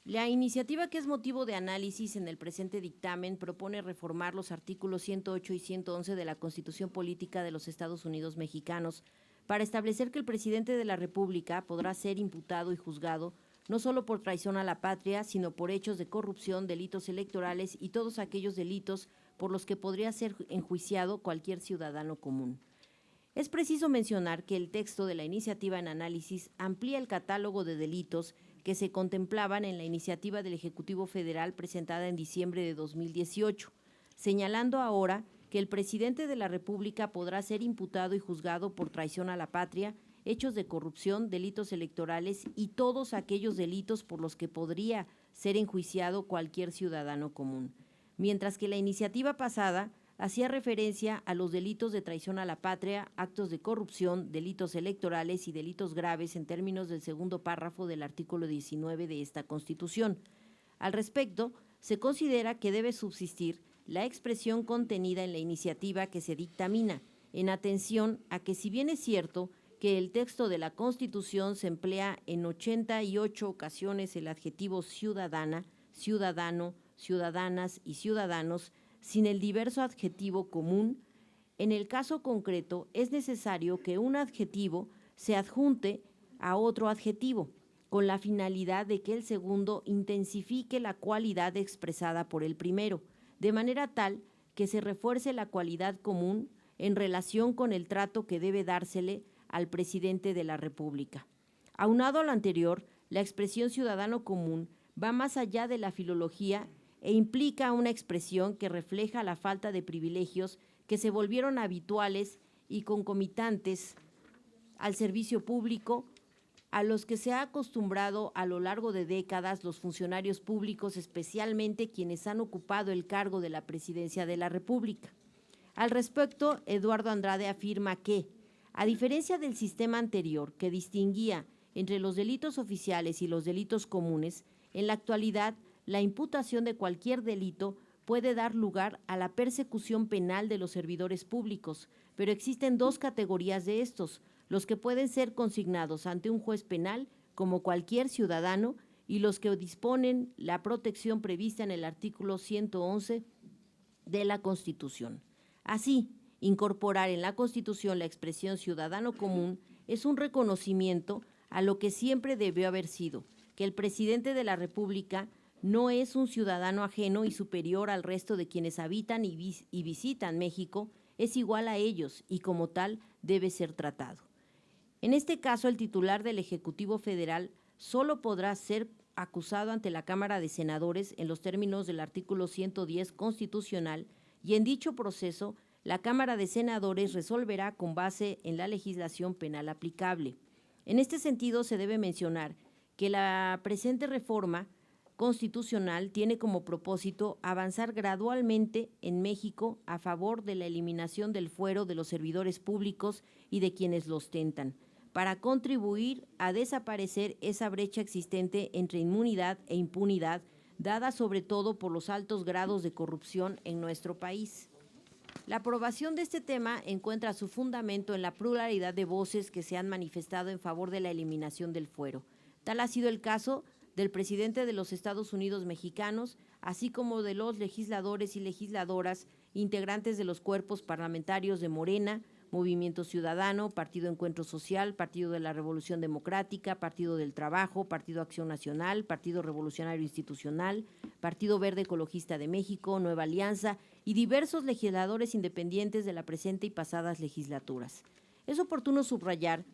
La iniciativa que es motivo de análisis en el presente dictamen propone reformar los artículos 108 y 111 de la Constitución Política de los Estados Unidos Mexicanos para establecer que el presidente de la República podrá ser imputado y juzgado no solo por traición a la patria, sino por hechos de corrupción, delitos electorales y todos aquellos delitos por los que podría ser enjuiciado cualquier ciudadano común. Es preciso mencionar que el texto de la iniciativa en análisis amplía el catálogo de delitos que se contemplaban en la iniciativa del Ejecutivo Federal presentada en diciembre de 2018, señalando ahora que el presidente de la República podrá ser imputado y juzgado por traición a la patria, hechos de corrupción, delitos electorales y todos aquellos delitos por los que podría ser enjuiciado cualquier ciudadano común. Mientras que la iniciativa pasada hacía referencia a los delitos de traición a la patria, actos de corrupción, delitos electorales y delitos graves en términos del segundo párrafo del artículo 19 de esta Constitución. Al respecto, se considera que debe subsistir la expresión contenida en la iniciativa que se dictamina, en atención a que, si bien es cierto que el texto de la Constitución se emplea en 88 ocasiones el adjetivo ciudadana, ciudadano, ciudadanas y ciudadanos, sin el diverso adjetivo común, en el caso concreto es necesario que un adjetivo se adjunte a otro adjetivo, con la finalidad de que el segundo intensifique la cualidad expresada por el primero, de manera tal que se refuerce la cualidad común en relación con el trato que debe dársele al presidente de la República. Aunado a lo anterior, la expresión ciudadano común va más allá de la filología e implica una expresión que refleja la falta de privilegios que se volvieron habituales y concomitantes al servicio público, a los que se ha acostumbrado a lo largo de décadas los funcionarios públicos, especialmente quienes han ocupado el cargo de la presidencia de la República. Al respecto, Eduardo Andrade afirma que, a diferencia del sistema anterior que distinguía entre los delitos oficiales y los delitos comunes, en la actualidad la imputación de cualquier delito puede dar lugar a la persecución penal de los servidores públicos, pero existen dos categorías de estos: los que pueden ser consignados ante un juez penal como cualquier ciudadano y los que disponen la protección prevista en el artículo 111 de la Constitución. Así, incorporar en la Constitución la expresión ciudadano común es un reconocimiento a lo que siempre debió haber sido, que el presidente de la República no es un ciudadano ajeno y superior al resto de quienes habitan y visitan México, es igual a ellos y como tal debe ser tratado. En este caso, el titular del Ejecutivo Federal solo podrá ser acusado ante la Cámara de Senadores en los términos del artículo 110 constitucional, y en dicho proceso la Cámara de Senadores resolverá con base en la legislación penal aplicable. En este sentido, se debe mencionar que la presente reforma constitucional tiene como propósito avanzar gradualmente en México a favor de la eliminación del fuero de los servidores públicos y de quienes lo ostentan, para contribuir a desaparecer esa brecha existente entre inmunidad e impunidad, dada sobre todo por los altos grados de corrupción en nuestro país. La aprobación de este tema encuentra su fundamento en la pluralidad de voces que se han manifestado en favor de la eliminación del fuero. Tal ha sido el caso del presidente de los Estados Unidos mexicanos, así como de los legisladores y legisladoras, integrantes de los cuerpos parlamentarios de Morena, Movimiento Ciudadano, Partido Encuentro Social, Partido de la Revolución Democrática, Partido del Trabajo, Partido Acción Nacional, Partido Revolucionario Institucional, Partido Verde Ecologista de México, Nueva Alianza y diversos legisladores independientes de la presente y pasadas legislaturas. Es oportuno subrayar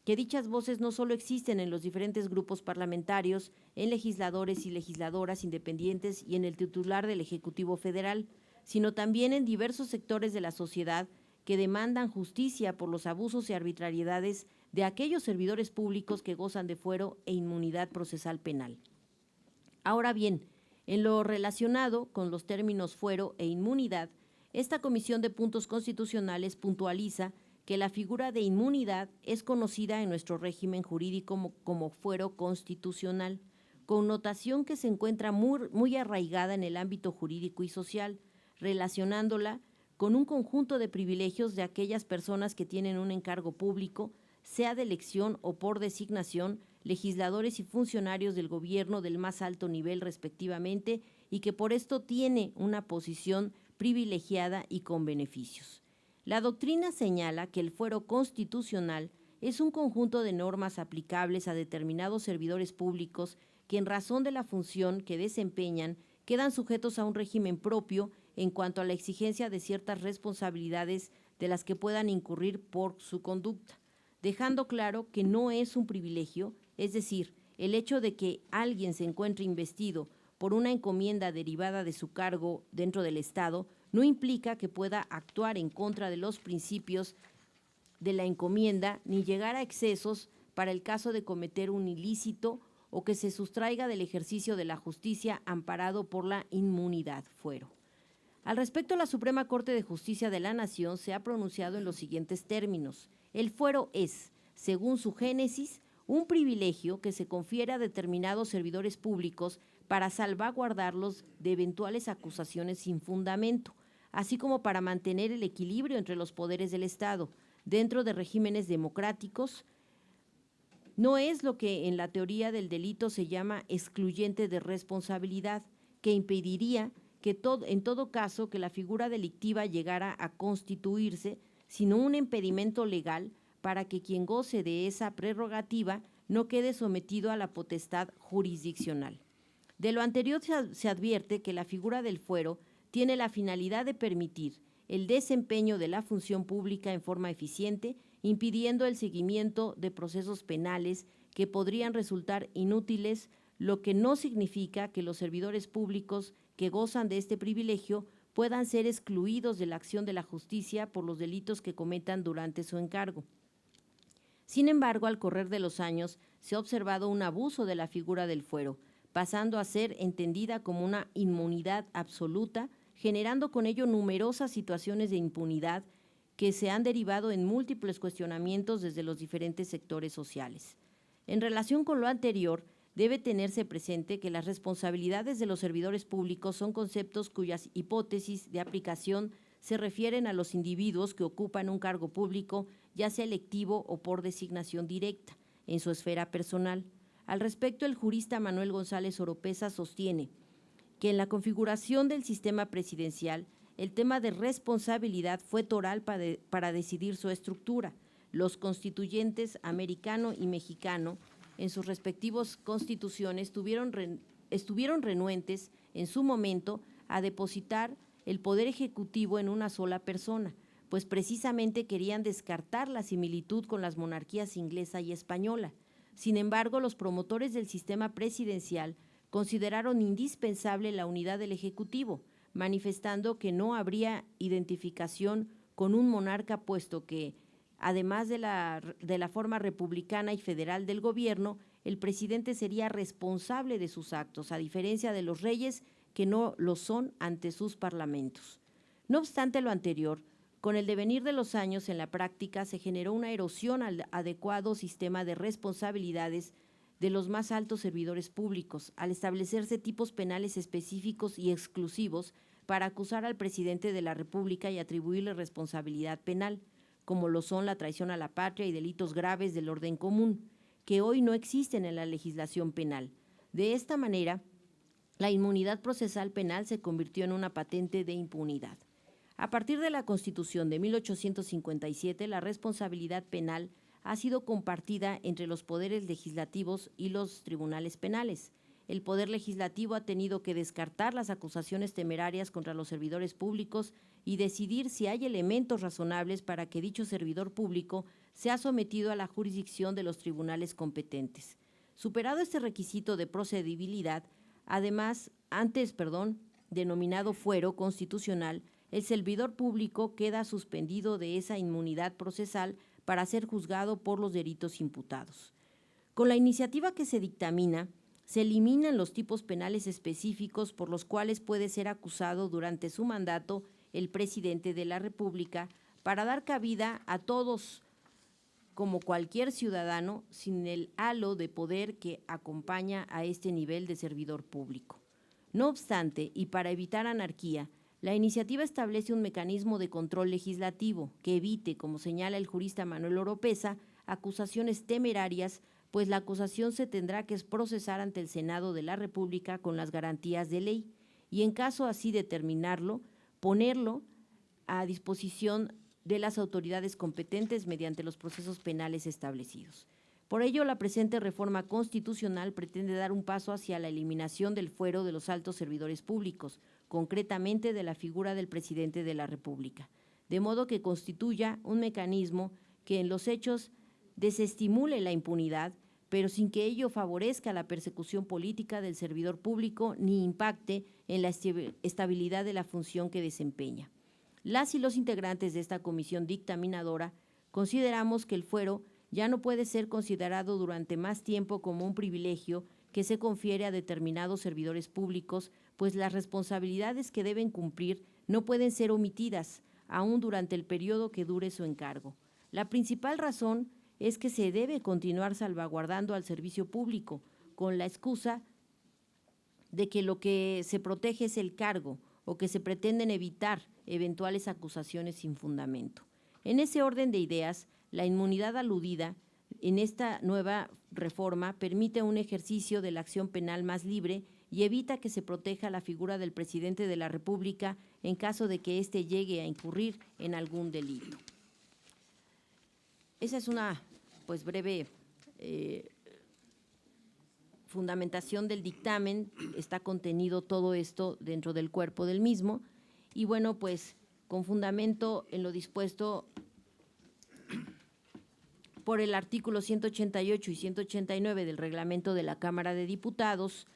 que dichas voces no solo existen en los diferentes grupos parlamentarios, en legisladores y legisladoras independientes y en el titular del Ejecutivo Federal, sino también en diversos sectores de la sociedad que demandan justicia por los abusos y arbitrariedades de aquellos servidores públicos que gozan de fuero e inmunidad procesal penal. Ahora bien, en lo relacionado con los términos fuero e inmunidad, esta Comisión de Puntos Constitucionales puntualiza que la figura de inmunidad es conocida en nuestro régimen jurídico como fuero constitucional, connotación que se encuentra muy arraigada en el ámbito jurídico y social, relacionándola con un conjunto de privilegios de aquellas personas que tienen un encargo público, sea de elección o por designación, legisladores y funcionarios del gobierno del más alto nivel respectivamente, y que por esto tiene una posición privilegiada y con beneficios. La doctrina señala que el fuero constitucional es un conjunto de normas aplicables a determinados servidores públicos que, en razón de la función que desempeñan, quedan sujetos a un régimen propio en cuanto a la exigencia de ciertas responsabilidades de las que puedan incurrir por su conducta, dejando claro que no es un privilegio, es decir, el hecho de que alguien se encuentre investido por una encomienda derivada de su cargo dentro del Estado no implica que pueda actuar en contra de los principios de la encomienda ni llegar a excesos para el caso de cometer un ilícito o que se sustraiga del ejercicio de la justicia amparado por la inmunidad fuero. Al respecto, la Suprema Corte de Justicia de la Nación se ha pronunciado en los siguientes términos. El fuero es, según su génesis, un privilegio que se confiere a determinados servidores públicos para salvaguardarlos de eventuales acusaciones sin fundamento, así como para mantener el equilibrio entre los poderes del Estado, dentro de regímenes democráticos. No es lo que en la teoría del delito se llama excluyente de responsabilidad, que impediría que en todo caso que la figura delictiva llegara a constituirse, sino un impedimento legal para que quien goce de esa prerrogativa no quede sometido a la potestad jurisdiccional. De lo anterior se advierte que la figura del fuero tiene la finalidad de permitir el desempeño de la función pública en forma eficiente, impidiendo el seguimiento de procesos penales que podrían resultar inútiles, lo que no significa que los servidores públicos que gozan de este privilegio puedan ser excluidos de la acción de la justicia por los delitos que cometan durante su encargo. Sin embargo, al correr de los años, se ha observado un abuso de la figura del fuero, pasando a ser entendida como una inmunidad absoluta, generando con ello numerosas situaciones de impunidad que se han derivado en múltiples cuestionamientos desde los diferentes sectores sociales. En relación con lo anterior, debe tenerse presente que las responsabilidades de los servidores públicos son conceptos cuyas hipótesis de aplicación se refieren a los individuos que ocupan un cargo público, ya sea electivo o por designación directa, en su esfera personal. Al respecto, el jurista Manuel González Oropeza sostiene que en la configuración del sistema presidencial, el tema de responsabilidad fue toral para decidir su estructura. Los constituyentes americano y mexicano, en sus respectivas constituciones, estuvieron renuentes en su momento a depositar el poder ejecutivo en una sola persona, pues precisamente querían descartar la similitud con las monarquías inglesa y española. Sin embargo, los promotores del sistema presidencial consideraron indispensable la unidad del Ejecutivo, manifestando que no habría identificación con un monarca, puesto que, además de la forma republicana y federal del gobierno, el presidente sería responsable de sus actos, a diferencia de los reyes, que no lo son ante sus parlamentos. No obstante lo anterior, con el devenir de los años en la práctica se generó una erosión al adecuado sistema de responsabilidades de los más altos servidores públicos, al establecerse tipos penales específicos y exclusivos para acusar al presidente de la República y atribuirle responsabilidad penal, como lo son la traición a la patria y delitos graves del orden común, que hoy no existen en la legislación penal. De esta manera, la inmunidad procesal penal se convirtió en una patente de impunidad. A partir de la Constitución de 1857, la responsabilidad penal ha sido compartida entre los poderes legislativos y los tribunales penales. El Poder Legislativo ha tenido que descartar las acusaciones temerarias contra los servidores públicos y decidir si hay elementos razonables para que dicho servidor público sea sometido a la jurisdicción de los tribunales competentes. Superado este requisito de procedibilidad, denominado fuero constitucional, el servidor público queda suspendido de esa inmunidad procesal para ser juzgado por los delitos imputados. Con la iniciativa que se dictamina, se eliminan los tipos penales específicos por los cuales puede ser acusado durante su mandato el presidente de la República, para dar cabida a todos como cualquier ciudadano sin el halo de poder que acompaña a este nivel de servidor público. No obstante, y para evitar anarquía, la iniciativa establece un mecanismo de control legislativo que evite, como señala el jurista Manuel Oropeza, acusaciones temerarias pues la acusación se tendrá que procesar ante el Senado de la República con las garantías de ley y, en caso así determinarlo, ponerlo a disposición de las autoridades competentes mediante los procesos penales establecidos. Por ello, la presente reforma constitucional pretende dar un paso hacia la eliminación del fuero de los altos servidores públicos, concretamente de la figura del presidente de la República, de modo que constituya un mecanismo que en los hechos desestimule la impunidad, pero sin que ello favorezca la persecución política del servidor público ni impacte en la estabilidad de la función que desempeña. Las y los integrantes de esta comisión dictaminadora consideramos que el fuero ya no puede ser considerado durante más tiempo como un privilegio que se confiere a determinados servidores públicos, pues las responsabilidades que deben cumplir no pueden ser omitidas, aún durante el periodo que dure su encargo. La principal razón es que se debe continuar salvaguardando al servicio público, con la excusa de que lo que se protege es el cargo o que se pretenden evitar eventuales acusaciones sin fundamento. En ese orden de ideas, la inmunidad aludida en esta nueva reforma permite un ejercicio de la acción penal más libre y evita que se proteja la figura del presidente de la República en caso de que éste llegue a incurrir en algún delito. Esa es una breve fundamentación del dictamen. Está contenido todo esto dentro del cuerpo del mismo y bueno, pues con fundamento en lo dispuesto por el artículo 188 y 189 del reglamento de la Cámara de Diputados,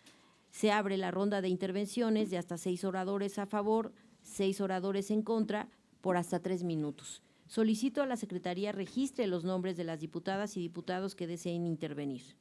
se abre la ronda de intervenciones de hasta 6 oradores a favor, 6 oradores en contra, por hasta 3 minutos. Solicito a la Secretaría registre los nombres de las diputadas y diputados que deseen intervenir.